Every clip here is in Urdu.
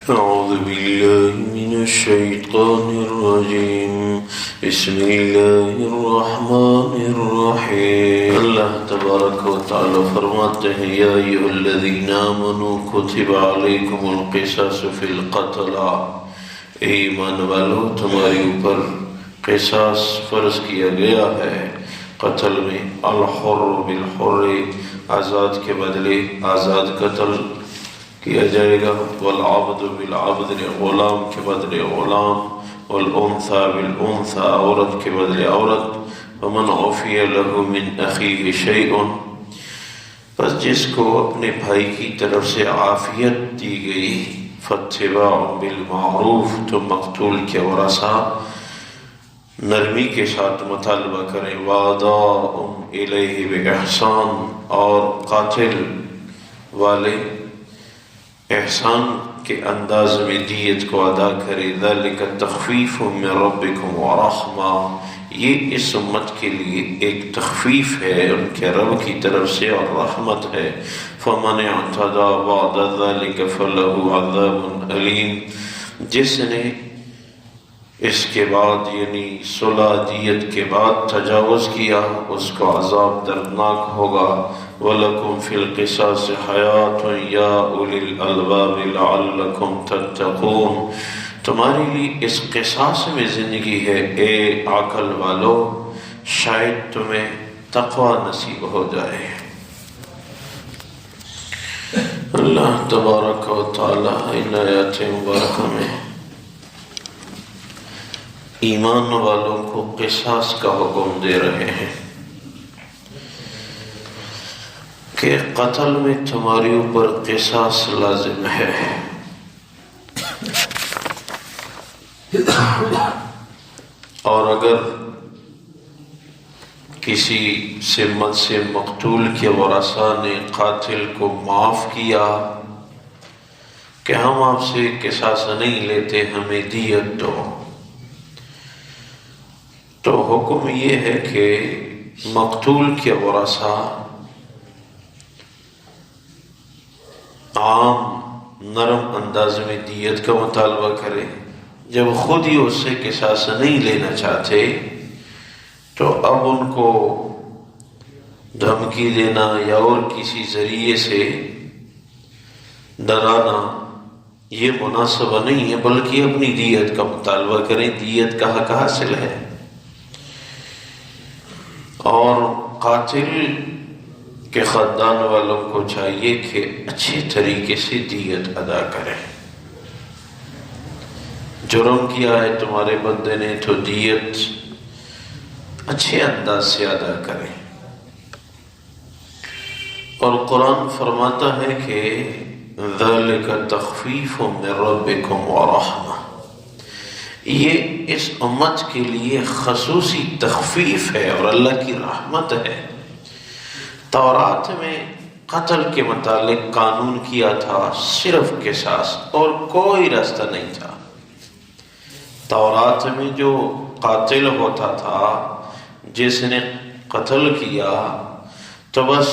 أعوذ بالله من الشيطان الرجيم بسم الله الرحمن الرحيم اللہ تبارک و تعالی فرماتے ہیں یا ایھا الذین آمنوا کتب علیکم القصاص فی القتل، اے ایمان والو تمہارے اوپر قصاص فرض کیا گیا ہے قتل میں، الحر بالحر آزاد کے بدلے آزاد قتل کیا جائے گا، والعبد بالعبد غلام کے بدلے غلام، والانثى بالانثى عورت کے بدلے عورت، ومن عفی له من اخیہ شیء، پس جس کو اپنے بھائی کی طرف سے عافیت دی گئی، فاتباع بالمعروف، تو مقتول کے ورثہ نرمی کے ساتھ مطالبہ کریں، واداء الیہ باحسان، اور قاتل والے احسان کے انداز میں دیت کو ادا کرے، ذالک تخفیف من ربکم ورحمہ، یہ اس امت کے لیے ایک تخفیف ہے ان کے رب کی طرف سے اور رحمت ہے، فمن اعتدی بعد ذالک فلہ عذاب علیم، جس نے اس کے بعد یعنی صلح دیت کے بعد تجاوز کیا اس کو عذاب دردناک ہوگا، وَلَكُمْ فِي الْقِصَاصِ حَيَاةٌ يَا أُولِي الْأَلْبَابِ لَعَلَّكُمْ تَتَّقُونَ، تمہارے لیے اس قصاص میں زندگی ہے اے عقل والو، شاید تمہیں تقوی نصیب ہو جائے۔ اللہ تبارک و تعالی ان آیات مبارکہ میں ایمان والوں کو قصاص کا حکم دے رہے ہیں کہ قتل میں تمہارے اوپر قصاص لازم ہے، اور اگر کسی سمت سے مقتول کے ورثہ نے قاتل کو معاف کیا کہ ہم آپ سے قصاص نہیں لیتے ہمیں دیت دو، تو حکم یہ ہے کہ مقتول کے ورثہ عام نرم انداز میں دیت کا مطالبہ کرے، جب خود ہی اس سے قصاص نہیں لینا چاہتے تو اب ان کو دھمکی دینا یا اور کسی ذریعے سے ڈرانا یہ مناسبہ نہیں ہے، بلکہ اپنی دیت کا مطالبہ کریں، دیت کا حق حاصل ہے، اور قاتل کے خاندان والوں کو چاہیے کہ اچھے طریقے سے دیت ادا کریں۔ جرم کیا ہے تمہارے بندے نے تو دیت اچھے انداز سے ادا کریں، اور قرآن فرماتا ہے کہ ذالک تخفیف من ربکم ورحمہ، یہ اس امت کے لیے خصوصی تخفیف ہے اور اللہ کی رحمت ہے۔ تورات میں قتل کے متعلق قانون کیا تھا صرف قصاص اور کوئی راستہ نہیں تھا۔ تورات میں جو قاتل ہوتا تھا جس نے قتل کیا تو بس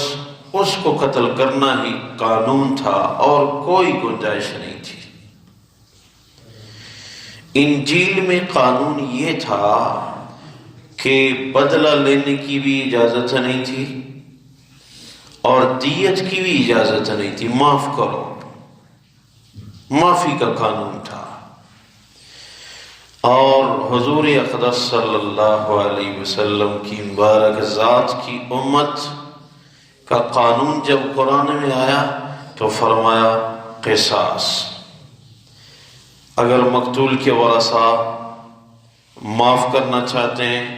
اس کو قتل کرنا ہی قانون تھا اور کوئی گنجائش نہیں تھی۔ انجیل میں قانون یہ تھا کہ بدلہ لینے کی بھی اجازت نہیں تھی اور دیت کی بھی اجازت نہیں تھی، معاف کرو، معافی کا قانون تھا۔ اور حضور اقدس صلی اللہ علیہ وسلم کی مبارک ذات کی امت کا قانون جب قرآن میں آیا تو فرمایا قصاص، اگر مقتول کے ورثہ معاف کرنا چاہتے ہیں،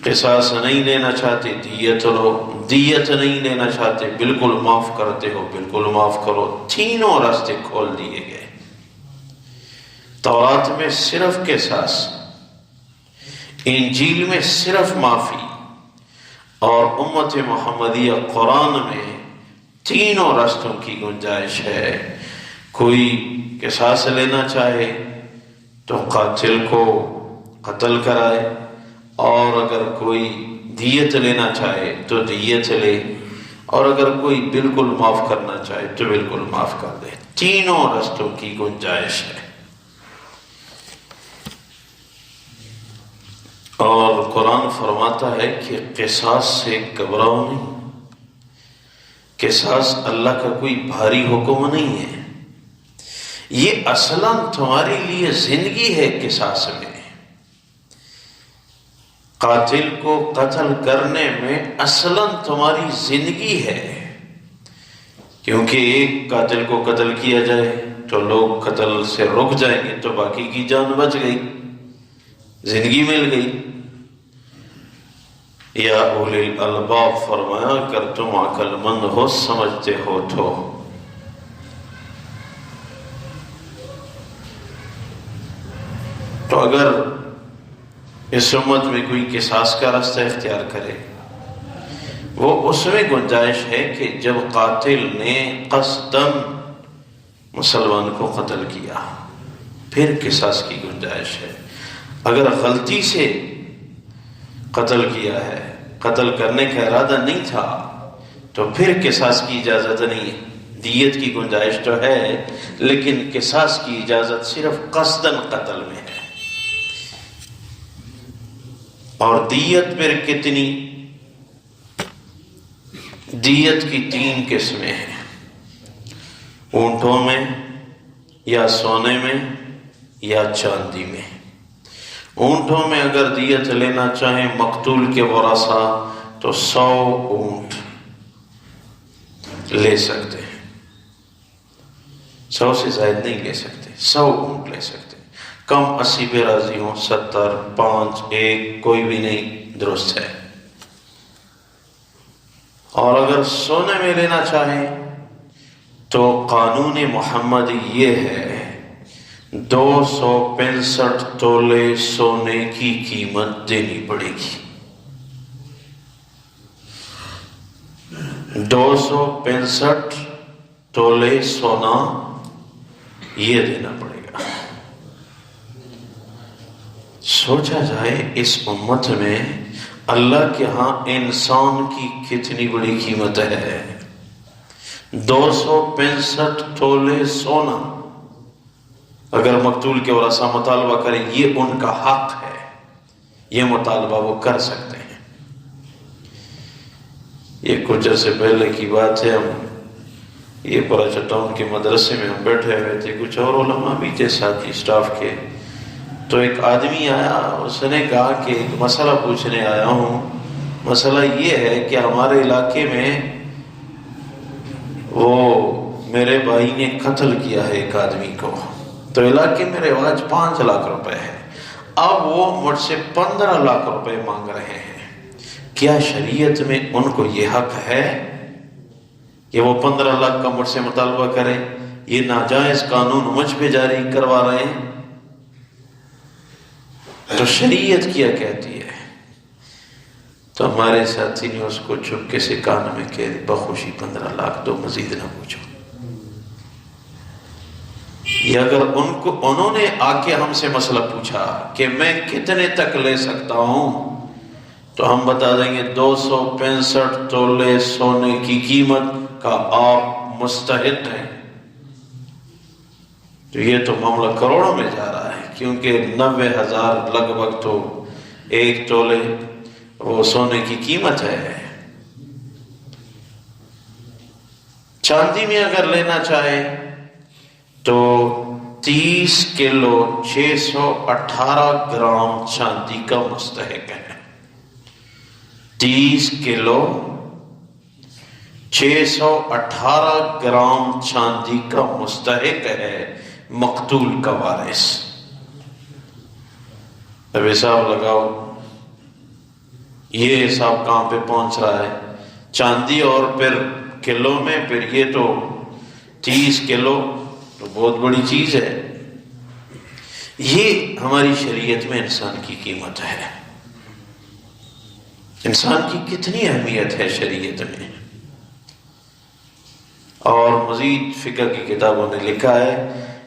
قصاص نہیں لینا چاہتے دیت لو، دیت نہیں لینا چاہتے بالکل معاف کرتے ہو بالکل معاف کرو، تینوں راستے کھول دیے گئے۔ تورات میں صرف قصاص، انجیل میں صرف معافی، اور امت محمدیہ قرآن میں تینوں راستوں کی گنجائش ہے۔ کوئی قصاص لینا چاہے تو قاتل کو قتل کرائے، اور اگر کوئی دیت لینا چاہے تو دیت لے، اور اگر کوئی بالکل معاف کرنا چاہے تو بالکل معاف کر دے۔ تینوں رستوں کی گنجائش ہے۔ اور قرآن فرماتا ہے کہ قصاص سے گھبراؤ نہیں، قصاص اللہ کا کوئی بھاری حکم نہیں ہے، یہ اصلاً تمہارے لیے زندگی ہے۔ قصاص میں قاتل کو قتل کرنے میں اصلاً تمہاری زندگی ہے، کیونکہ ایک قاتل کو قتل کیا جائے تو لوگ قتل سے رک جائیں گے تو باقی کی جان بچ گئی، زندگی مل گئی۔ یا اولی الالباب فرمایا اگر تم عقل مند ہو سمجھتے ہو تو اگر اس امت میں کوئی قصاص کا راستہ اختیار کرے، وہ اس میں گنجائش ہے کہ جب قاتل نے قصداً مسلمان کو قتل کیا پھر قصاص کی گنجائش ہے۔ اگر غلطی سے قتل کیا ہے، قتل کرنے کا ارادہ نہیں تھا، تو پھر قصاص کی اجازت نہیں ہے۔ دیت کی گنجائش تو ہے لیکن قصاص کی اجازت صرف قصداً قتل میں ہے۔ اور دیت پھر کتنی؟ دیت کی 3 قسمیں ہیں، اونٹوں میں یا سونے میں یا چاندی میں۔ اونٹوں میں اگر دیت لینا چاہیں مقتول کے ورثہ تو 100 اونٹ لے سکتے ہیں، 100 سے زائد نہیں لے سکتے، 100 اونٹ لے سکتے ہیں۔ کم 80 پہ راضی ہوں، 70، 5، 1 کوئی بھی نہیں، درست ہے۔ اور اگر سونے میں لینا چاہیں تو قانون محمد یہ ہے 265 تولے سونے کی قیمت دینی پڑے گی، 265 تولے سونا یہ دینا پڑے گا۔ سوچا جائے اس امت میں اللہ کے ہاں انسان کی کتنی بڑی قیمت ہے۔ 265 تولے سونا اگر مقتول کے ورثہ مطالبہ کریں، یہ ان کا حق ہے، یہ مطالبہ وہ کر سکتے ہیں۔ یہ کچھ عرصے پہلے کی بات ہے، ہم یہ پورا چٹاؤن کے مدرسے میں ہم بیٹھے ہوئے تھے، کچھ اور علماء بھی تھے ساتھی اسٹاف کے، تو ایک آدمی آیا، اس نے کہا کہ ایک مسئلہ پوچھنے آیا ہوں، مسئلہ یہ ہے کہ ہمارے علاقے میں وہ میرے بھائی نے قتل کیا ہے ایک آدمی کو، تو علاقے میں رواج 5 لاکھ روپے ہے، اب وہ مجھ سے 15 لاکھ روپے مانگ رہے ہیں، کیا شریعت میں ان کو یہ حق ہے کہ وہ 15 لاکھ کا مجھ سے مطالبہ کریں؟ یہ ناجائز قانون مجھ پہ جاری کروا رہے ہیں، تو شریعت کیا کہتی ہے؟ تو ہمارے ساتھی نے اس کو چپکے سے کان میں کہہ بخوشی 15 لاکھ دو، مزید نہ پوچھو۔ یہ اگر انہوں نے آ کے ہم سے مسئلہ پوچھا کہ میں کتنے تک لے سکتا ہوں، تو ہم بتا دیں گے 265 تولے سونے کی قیمت کا آپ مستحق ہیں۔ تو یہ تو معاملہ کروڑوں میں جا رہا ہے، کیونکہ 90,000 لگ بھگ تو 1 تولے وہ سونے کی قیمت ہے۔ چاندی میں اگر لینا چاہے تو 30 کلو 618 گرام چاندی کا مستحق ہے، 30 کلو 618 گرام چاندی کا مستحق ہے مقتول کا وارث۔ اب حساب لگاؤ یہ حساب کہاں پہ پہنچ رہا ہے، چاندی اور پھر کلو میں، پھر یہ تو 30 کلو تو بہت بڑی چیز ہے۔ یہ ہماری شریعت میں انسان کی قیمت ہے، انسان کی کتنی اہمیت ہے شریعت میں۔ اور مزید فقہ کی کتابوں نے لکھا ہے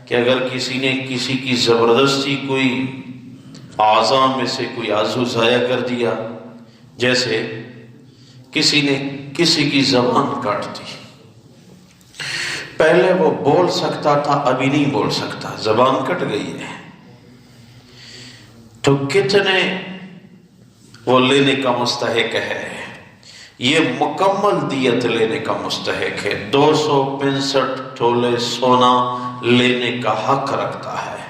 کہ اگر کسی نے کسی کی زبردستی کوئی اعضاء میں سے کوئی عضو ضائع کر دیا، جیسے کسی نے کسی کی زبان کاٹ دی، پہلے وہ بول سکتا تھا، ابھی نہیں بول سکتا، زبان کٹ گئی ہے، تو کتنے وہ لینے کا مستحق ہے؟ یہ مکمل دیت لینے کا مستحق ہے، 265 تولے سونا لینے کا حق رکھتا ہے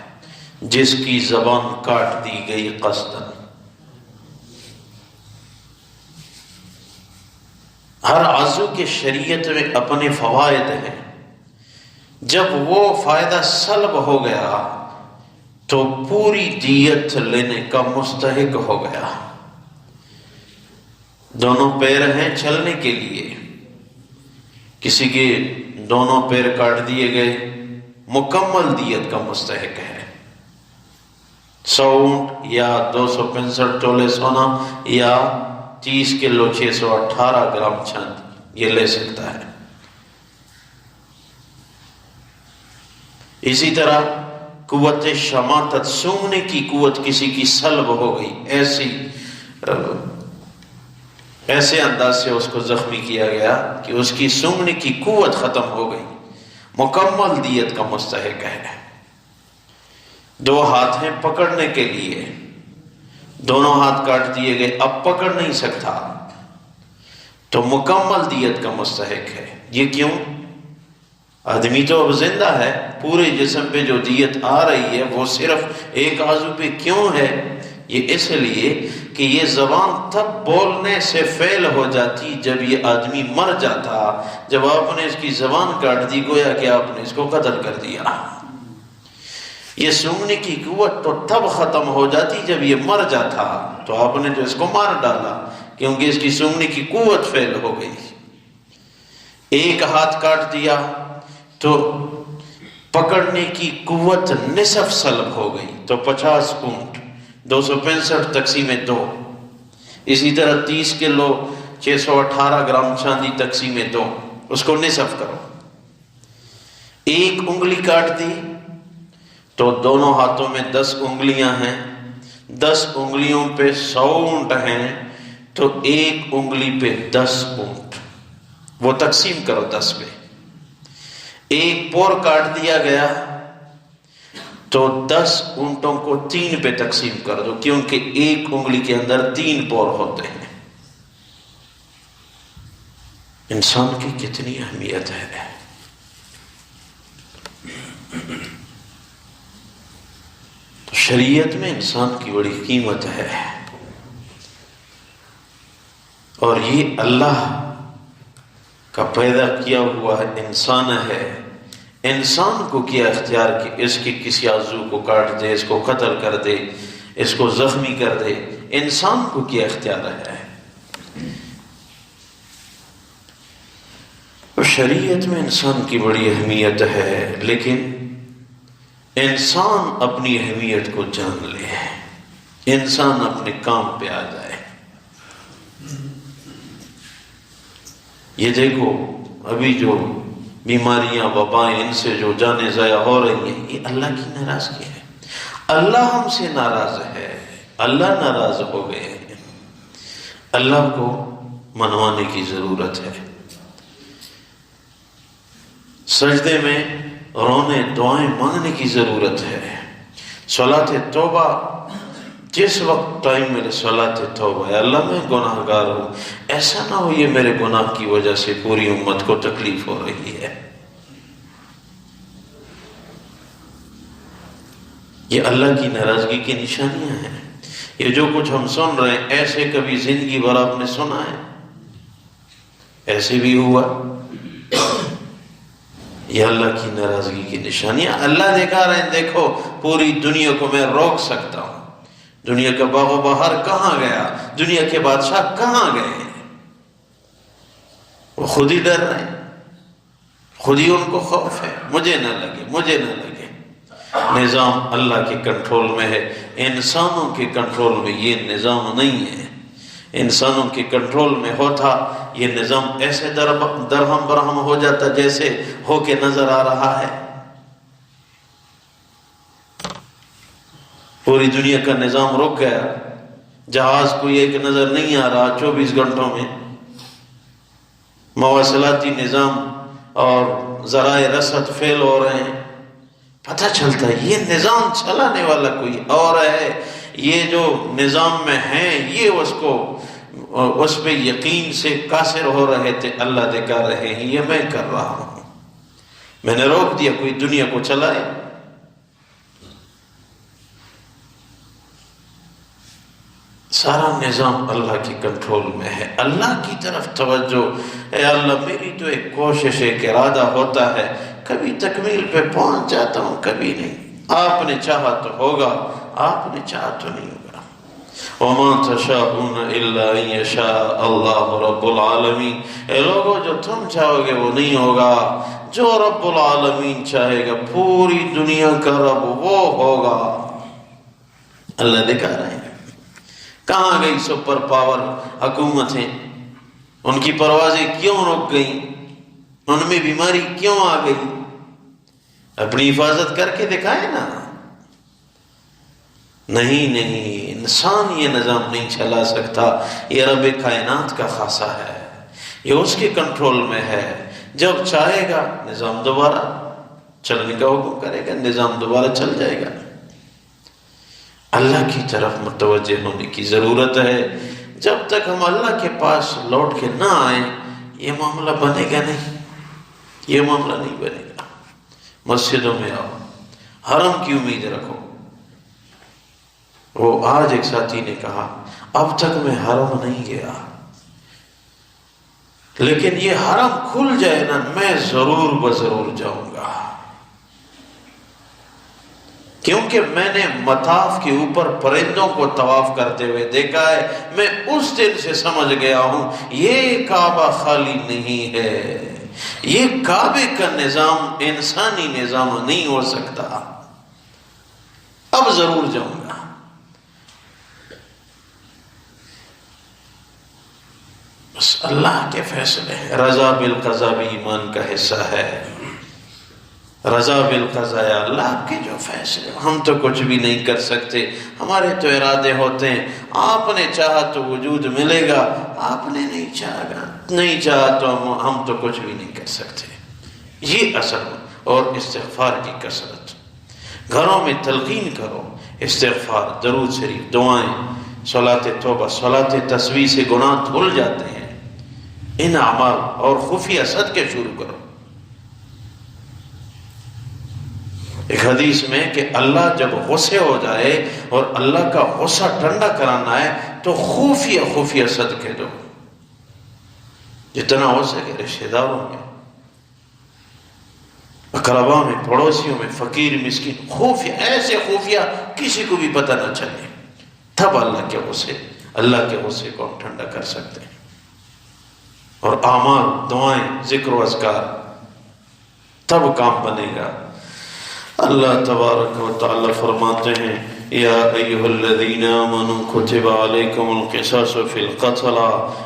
جس کی زبان کاٹ دی گئی قصداً۔ ہر عضو کے شریعت میں اپنے فوائد ہیں، جب وہ فائدہ سلب ہو گیا تو پوری دیت لینے کا مستحق ہو گیا۔ دونوں پیر ہیں چلنے کے لیے، کسی کے دونوں پیر کاٹ دیے گئے، مکمل دیت کا مستحق ہے۔ 100 اونٹ یا 265 تولے سونا یا 30 کلو 618 گرام چاندی یہ لے سکتا ہے۔ اسی طرح قوت شماتت، سونگنے کی قوت کسی کی سلب ہو گئی، ایسے انداز سے اس کو زخمی کیا گیا کہ اس کی سونگنے کی قوت ختم ہو گئی، مکمل دیت کا مستحق ہے۔ 2 ہاتھ ہیں پکڑنے کے لیے، دونوں ہاتھ کاٹ دیے گئے، اب پکڑ نہیں سکتا تو مکمل دیت کا مستحق ہے۔ یہ کیوں؟ آدمی تو اب زندہ ہے، پورے جسم پہ جو دیت آ رہی ہے وہ صرف ایک عضو پہ کیوں ہے؟ یہ اس لیے کہ یہ زبان تب بولنے سے فیل ہو جاتی جب یہ آدمی مر جاتا۔ جب آپ نے اس کی زبان کاٹ دی گویا کہ آپ نے اس کو قتل کر دیا۔ یہ سونگنے کی قوت تو تب ختم ہو جاتی جب یہ مر جاتا، تو آپ نے تو اس کو مار ڈالا کیونکہ اس کی سونگنے کی قوت فیل ہو گئی۔ ایک ہاتھ کاٹ دیا تو پکڑنے کی قوت نصف سلب ہو گئی، تو 50 اونٹ 265 تقسیم 2، اسی طرح 30 کلو 618 گرام چاندی تقسیم 2، اس کو نصف کرو۔ ایک انگلی کاٹ دی تو دونوں ہاتھوں میں 10 انگلیاں ہیں، 10 انگلیوں پہ 100 اونٹ ہیں، تو ایک انگلی پہ 10 اونٹ، وہ تقسیم کرو 10 پہ۔ ایک پور کاٹ دیا گیا تو 10 اونٹوں کو 3 پہ تقسیم کر دو، کیونکہ ایک انگلی کے اندر 3 پور ہوتے ہیں۔ انسان کی کتنی اہمیت ہے! تو شریعت میں انسان کی بڑی قیمت ہے، اور یہ اللہ کا پیدا کیا ہوا انسان ہے۔ انسان کو کیا اختیار کہ اس کے کسی عضو کو کاٹ دے، اس کو قتل کر دے، اس کو زخمی کر دے؟ انسان کو کیا اختیار ہے؟ تو شریعت میں انسان کی بڑی اہمیت ہے، لیکن انسان اپنی اہمیت کو جان لے، انسان اپنے کام پہ آ جائے۔ یہ دیکھو ابھی جو بیماریاں، وبائیں، ان سے جو جانیں ضائع ہو رہی ہیں، یہ اللہ کی ناراضگی ہے۔ اللہ ہم سے ناراض ہے، اللہ ناراض ہو گئے ہیں، اللہ کو منوانے کی ضرورت ہے۔ سجدے میں رونے، دعائیں مانگنے کی ضرورت ہے۔ صلاۃ توبہ، جس وقت ٹائم میرے صلاۃ توبہ ہے، اللہ میں گناہ گار ہوں، ایسا نہ ہو یہ میرے گناہ کی وجہ سے پوری امت کو تکلیف ہو رہی ہے۔ یہ اللہ کی ناراضگی کی نشانیاں ہیں۔ یہ جو کچھ ہم سن رہے ہیں، ایسے کبھی زندگی بھر آپ نے سنا ہے؟ ایسے بھی ہوا؟ یہ اللہ کی ناراضگی کی نشانیاں۔ اللہ دکھا رہے ہیں، دیکھو پوری دنیا کو میں روک سکتا ہوں۔ دنیا کا باغ و بہار کہاں گیا؟ دنیا کے بادشاہ کہاں گئے؟ وہ خود ہی ڈر رہے ہیں، خود ہی ان کو خوف ہے، مجھے نہ لگے، مجھے نہ لگے۔ نظام اللہ کے کنٹرول میں ہے، انسانوں کے کنٹرول میں یہ نظام نہیں ہے۔ انسانوں کے کنٹرول میں ہوتا یہ نظام ایسے درہم برہم ہو جاتا جیسے ہو کے نظر آ رہا ہے۔ پوری دنیا کا نظام رک گیا، جہاز کوئی ایک نظر نہیں آ رہا 24 گھنٹوں میں، مواصلاتی نظام اور ذرائع رسد فیل ہو رہے ہیں، پتہ چلتا ہے یہ نظام چلانے والا کوئی اور ہے، یہ جو نظام میں ہیں یہ اس پہ یقین سے قاصر ہو رہے تھے، اللہ دکھا رہے ہیں یہ میں کر رہا ہوں، میں نے روک دیا کوئی دنیا کو چلائے۔ سارا نظام اللہ کی کنٹرول میں ہے، اللہ کی طرف توجہ، اے اللہ میری تو ایک کوشش ایک ارادہ ہوتا ہے، کبھی تکمیل پہ پہنچ جاتا ہوں کبھی نہیں، آپ نے چاہا تو ہوگا، آپ نے چاہا تو نہیں ہوگا۔ وَمَا تَشَاءُونَ إِلَّا أَن يَشَاءَ اللَّهُ رَبُّ الْعَالَمِينَ، اے لوگو جو تم چاہو گے وہ نہیں ہوگا، جو رب العالمین چاہے گا پوری دنیا کا رب وہ ہوگا۔ اللہ دکھا رہے ہیں کہاں گئی سپر پاور حکومتیں، ان کی پروازیں کیوں رک گئیں، ان میں بیماری کیوں آ گئی، اپنی حفاظت کر کے دکھائے نا۔ نہیں انسان یہ نظام نہیں چلا سکتا، یہ رب کائنات کا خاصہ ہے، یہ اس کے کنٹرول میں ہے، جب چاہے گا نظام دوبارہ چلنے کا حکم کرے گا، نظام دوبارہ چل جائے گا۔ اللہ کی طرف متوجہ ہونے کی ضرورت ہے، جب تک ہم اللہ کے پاس لوٹ کے نہ آئیں یہ معاملہ بنے گا نہیں، یہ معاملہ نہیں بنے گا۔ مسجدوں میں آؤ، حرم کی امید رکھو۔ وہ آج ایک ساتھی نے کہا اب تک میں حرم نہیں گیا، لیکن یہ حرم کھل جائے نا میں ضرور بضرور جاؤں گا، کیونکہ میں نے مطاف کے اوپر پرندوں کو طواف کرتے ہوئے دیکھا ہے، میں اس دن سے سمجھ گیا ہوں یہ کعبہ خالی نہیں ہے، یہ کعبے کا نظام انسانی نظام نہیں ہو سکتا، اب ضرور جاؤں گا۔ بس اللہ کے فیصلے، رضا بالقضا بھی ایمان کا حصہ ہے، رضا بالقضاء، اللہ کے جو فیصلے، ہم تو کچھ بھی نہیں کر سکتے، ہمارے تو ارادے ہوتے ہیں، آپ نے چاہا تو وجود ملے گا، آپ نے نہیں چاہا تو ہم تو کچھ بھی نہیں کر سکتے۔ یہ اثر اور استغفار کی کثرت، گھروں میں تلقین کرو، استغفار، درود شریف، دعائیں، صلاۃ توبہ، صلاۃ تسبیح سے گناہ دھل جاتے ہیں، ان اعمال اور خفیہ صدقے شروع کرو۔ ایک حدیث میں کہ اللہ جب غصے ہو جائے اور اللہ کا غصہ ٹھنڈا کرانا ہے تو خفیہ صدقے دو، جتنا ہو سکے رشتہ داروں میں، اقربا میں، پڑوسیوں میں، فقیر مسکین، خفیہ، ایسے خفیہ کسی کو بھی پتہ نہ چلے، تب اللہ کے غصے کو ہم ٹھنڈا کر سکتے ہیں۔ اور اعمال، دعائیں، ذکر و اذکار، تب کام بنے گا۔ اللہ تبارک و تعالی فرماتے ہیں یا ایھا الذین آمنوا کتب علیکم القصاص فی القتل،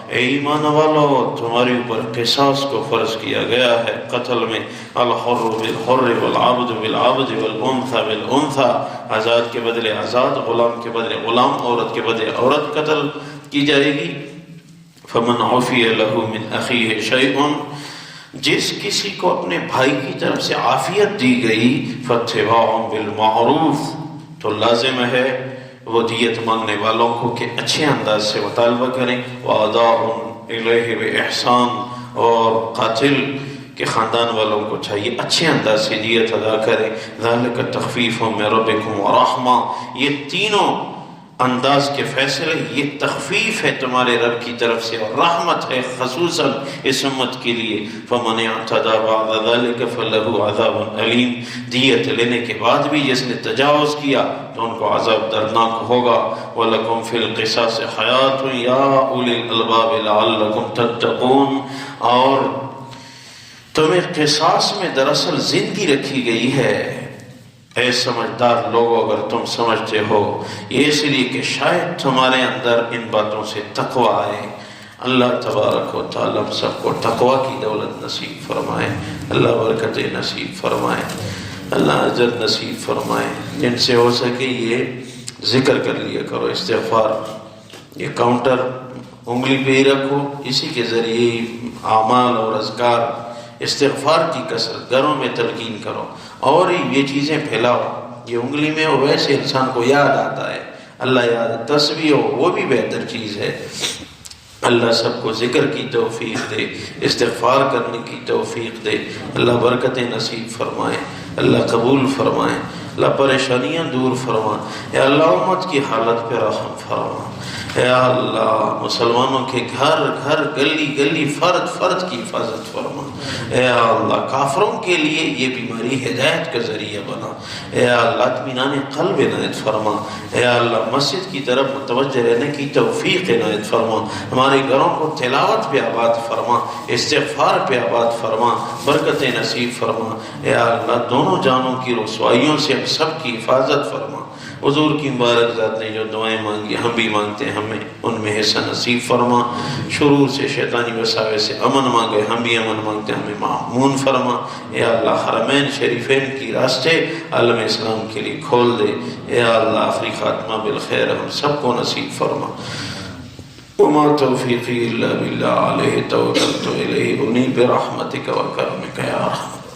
اے ایمان والو تمہارے اوپر قصاص کو فرض کیا گیا ہے قتل میں، الحر بالحر والعبد بالعبد والانثى بالانثى، آزاد کے بدلے آزاد، غلام کے بدلے غلام، عورت کے بدلے عورت قتل کی جائے گی۔ فمن عفی له من اخیہ شیء، جس کسی کو اپنے بھائی کی طرف سے عافیت دی گئی، فاتباع بالمعروف، تو لازم ہے وہ دیت مانگنے والوں کو کہ اچھے انداز سے مطالبہ کریں، واداء الیہ باحسان، اور قاتل کے خاندان والوں کو چاہیے اچھے انداز سے دیت ادا کریں، ذالک تخفیف من ربکم ورحمہ، یہ تینوں انداز کے فیصلے یہ تخفیف ہے تمہارے رب کی طرف سے اور رحمت ہے خصوصاً اس امت کے لیے۔ فمن اعتدى بعد ذلك فله عذاب علیم، دیت لینے کے بعد بھی جس نے تجاوز کیا تو ان کو عذاب دردناک ہوگا۔ وَلَكُمْ فِي الْقِصَاصِ حَيَاةٌ يَا أُولِي الْأَلْبَابِ لَعَلَّكُمْ تَتَّقُونَ، اور تمہیں قصاص میں دراصل زندگی رکھی گئی ہے اے سمجھدار لوگو، اگر تم سمجھتے ہو، یہ اس لیے کہ شاید تمہارے اندر ان باتوں سے تقوی آئے۔ اللہ تبارک و تعالی ہم سب کو تقوی کی دولت نصیب فرمائے، اللہ برکت نصیب فرمائے، اللہ اجر نصیب فرمائے۔ جن سے ہو سکے یہ ذکر کر لیا کرو، استغفار، یہ کاؤنٹر انگلی پہ ہی رکھو، اسی کے ذریعے اعمال اور اذکار استغفار کی کثرت، گھروں میں تلقین کرو، اور یہ چیزیں پھیلاؤ. یہ انگلی میں ہو ویسے انسان کو یاد آتا ہے، اللہ یاد. تسبیح ہو وہ بھی بہتر چیز ہے. اللہ سب کو ذکر کی توفیق دے، استغفار کرنے کی توفیق دے. اللہ برکتیں نصیب فرمائے، اللہ قبول فرمائے، اللہ پریشانیاں دور فرما. اے اللہ امت کی حالت پہ رحم فرما. اے اللہ مسلمانوں کے گھر گھر گلی گلی فرد فرد کی حفاظت فرما. اے اللہ کافروں کے لیے یہ بیماری ہدایت کا ذریعہ بنا. اے اللہ اطمینان قلب عنایت فرما. اے اللہ مسجد کی طرف متوجہ رہنے کی توفیق عنایت فرما. ہمارے گھروں کو تلاوت پہ آباد فرما، استغفار پہ آباد فرما، برکت نصیب فرما. اے اللہ دونوں جانوں کی رسوائیوں سے ہم سب کی حفاظت فرما. حضور کی مبارک ذات نے جو دعائیں مانگی ہم بھی مانگتے ہیں، ہمیں ان میں حصہ نصیب فرما. شرور سے شیطانی وساوے سے امن مانگے، ہم بھی امن مانگتے ہیں، ہمیں معمون فرما. اے اللہ حرمین شریفین کی راستے عالم اسلام کے لیے کھول دے. اے اللہ آخری خاتمہ بالخیر ہم سب کو نصیب فرما. وما توفیقی الا باللہ علیہ توکلت الیہ انیب برحمتک وکرمک یا رحمت.